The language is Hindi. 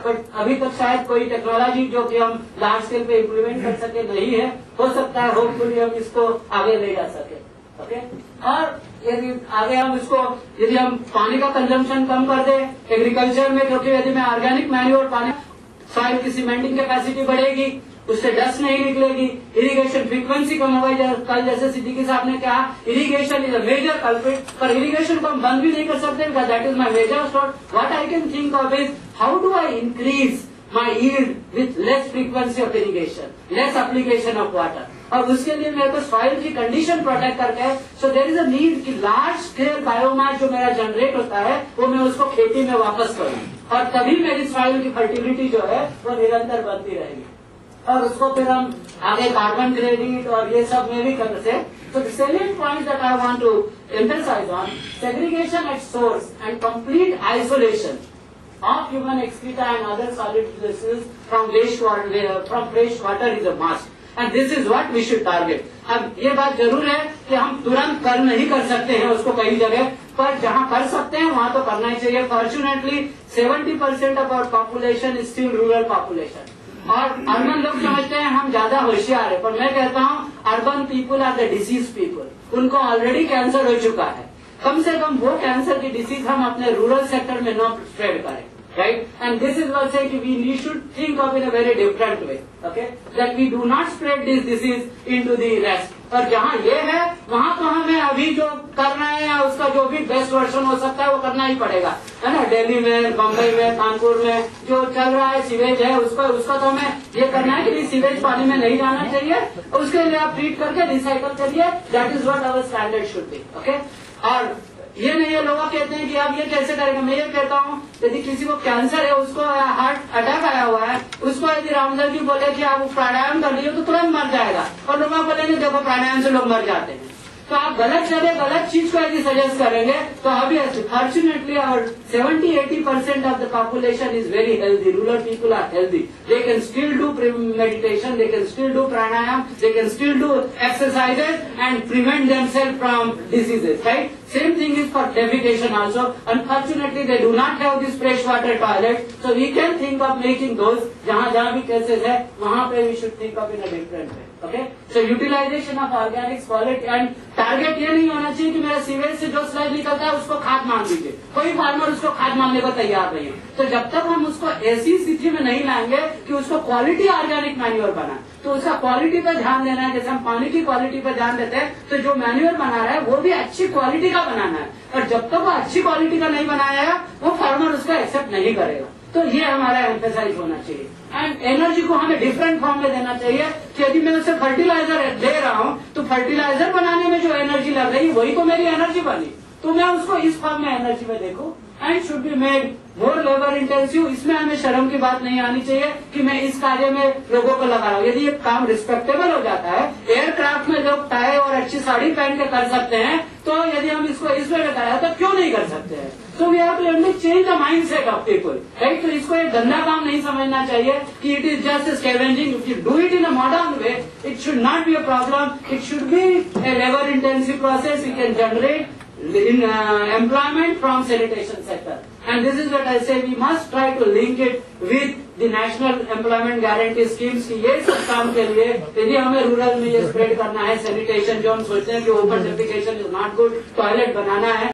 बट अभी तक शायद कोई टेक्नोलॉजी जो कि हम लार्ज स्केल पे इम्प्लीमेंट कर सके नहीं है। हो सकता है होपफुली हम इसको आगे ले जा सके। ओके, और यदि आगे हम इसको यदि हम पानी का कंजम्पशन कम कर दे एग्रीकल्चर में, क्योंकि यदि मैं ऑर्गेनिक मैन्योर पानी सॉइल की सीमेंटिंग कैपेसिटी बढ़ेगी, उससे डस्ट नहीं निकलेगी, इरिगेशन फ्रीक्वेंसी कम होगा। कल जैसे सिद्दीकी साहब ने कहा irrigation is a major culprit, पर इरिगेशन को हम बंद भी नहीं कर सकते, that is my major thought. What I can think of is how do I increase my yield with less frequency of irrigation, less application of water, और उसके लिए मेरे को सॉइल की कंडीशन प्रोटेक्ट करके, so there is a need कि लार्ज स्केल बायोमास जो मेरा जनरेट होता है वो मैं उसको खेती में वापस करूं, और तभी मेरी सॉइल की फर्टिलिटी जो है वो निरंतर बनती रहेगी। और उसको फिर हम आगे कार्बन क्रेडिट और ये सब में भी कर सकते। So the salient point that I want to emphasize on, segregation at source and complete isolation of human excreta and other solid residues from fresh water is a must, and this is what we should target. अब ये बात जरूर है कि हम तुरंत कर नहीं कर सकते हैं उसको कई जगह, पर जहाँ कर सकते हैं वहाँ तो करना ही चाहिए। Fortunately 70% of our population is still rural population, और अर्बन लोग समझते हैं हम ज्यादा होशियार है, पर मैं कहता हूँ urban people are the disease people. उनको ऑलरेडी कैंसर हो चुका है, कम से कम वो कैंसर की डिसीज हम अपने रूरल सेक्टर में न स्प्रेड करें, right? And this is what say we should think of in a very different way, okay? That we do not spread this disease into the rest. और जहाँ ये है वहाँ तो हमें अभी जो करना है या उसका जो भी बेस्ट वर्जन हो सकता है वो करना ही पड़ेगा, है ना। दिल्ली में, बम्बई में, कानपुर में जो चल रहा है सीवेज है उसका तो हमें ये करना है कि सीवेज पानी में नहीं जाना चाहिए, उसके लिए आप ट्रीट करके रिसाइकल करिए। That is what our standard should be, okay. और ये नहीं है, लोग कहते हैं कि आप ये कैसे करेंगे। मैं ये कहता हूँ यदि किसी को कैंसर है, उसको हार्ट अटैक आया हुआ है, उसको यदि रामदेव जी बोले कि आप प्राणायाम कर लीजिए तो तुरंत मर जाएगा, और लोग बोलेंगे देखो प्राणायाम से लोग मर जाते हैं। तो आप गलत जगह गलत चीज को यदि सजेस्ट करेंगे तो ऑब्वियसली फॉर्चुनेटली और 70-80% of the population is very healthy, rural people are healthy, they can still do meditation, they can still do pranayama, they can still do exercises and prevent themself from diseases, right. Same thing is for defecation also. Unfortunately, they do not have this fresh water toilet, so we can think of making those. जहाँ भी cases है, वहाँ पे we should think of in a different way. Okay? So utilization of organics, quality and target ये नहीं होना चाहिए कि मेरा सीवेज से जो स्लज निकलता है उसको खाद मान लीजिए। कोई फार्मर उसको खाद मानने को तैयार नहीं है। तो जब तक हम उसको ऐसी स्थिति में नहीं लाएंगे कि उसको क्वालिटी ऑर्गेनिक मैन्योर बना, तो उसका क्वालिटी पर ध्यान देना है। जैसे हम पानी की क्वालिटी पर ध्यान देते हैं, तो जो मैन्योर बना रहा है वो भी अच्छी क्वालिटी का बनाना है, और जब तक वो अच्छी क्वालिटी का नहीं बनाया वो फार्मर उसका एक्सेप्ट नहीं करेगा। तो ये हमारा एम्फेसाइज होना चाहिए। एंड एनर्जी को हमें डिफरेंट फॉर्म में देना चाहिए कि यदि मैं उसे फर्टिलाइजर दे रहा हूँ तो फर्टिलाइजर बनाने में जो एनर्जी लग रही वही तो मेरी एनर्जी बनी, तो मैं उसको इस फॉर्म में एनर्जी में देखूं। And should be made more labour intensive. इसमें हमें शर्म की बात नहीं आनी चाहिए कि मैं इस कार्य में लोगों को लगा रहा हूँ। यदि ये काम रिस्पेक्टेबल हो जाता है, एयरक्राफ्ट में लोग टाई और अच्छी साड़ी पहन के कर सकते हैं, तो यदि हम इसको इसमें लगाया तो क्यों नहीं कर सकते हैं। So we have to change the mindset of people, right? तो इसको एक गंदा काम नहीं समझना चाहिए कि it is just scavenging. If you do it in a modern way, it should not be a problem. It should be a labor-intensive process. We can generate employment from sanitation sector, and this is what I say. We must try to link it with the national employment guarantee schemes कि ये सब काम के लिए यदि हमें रूरल में ये स्प्रेड करना है, सैनिटेशन जो हम सोचते हैं कि open defecation is not good, toilet बनाना है।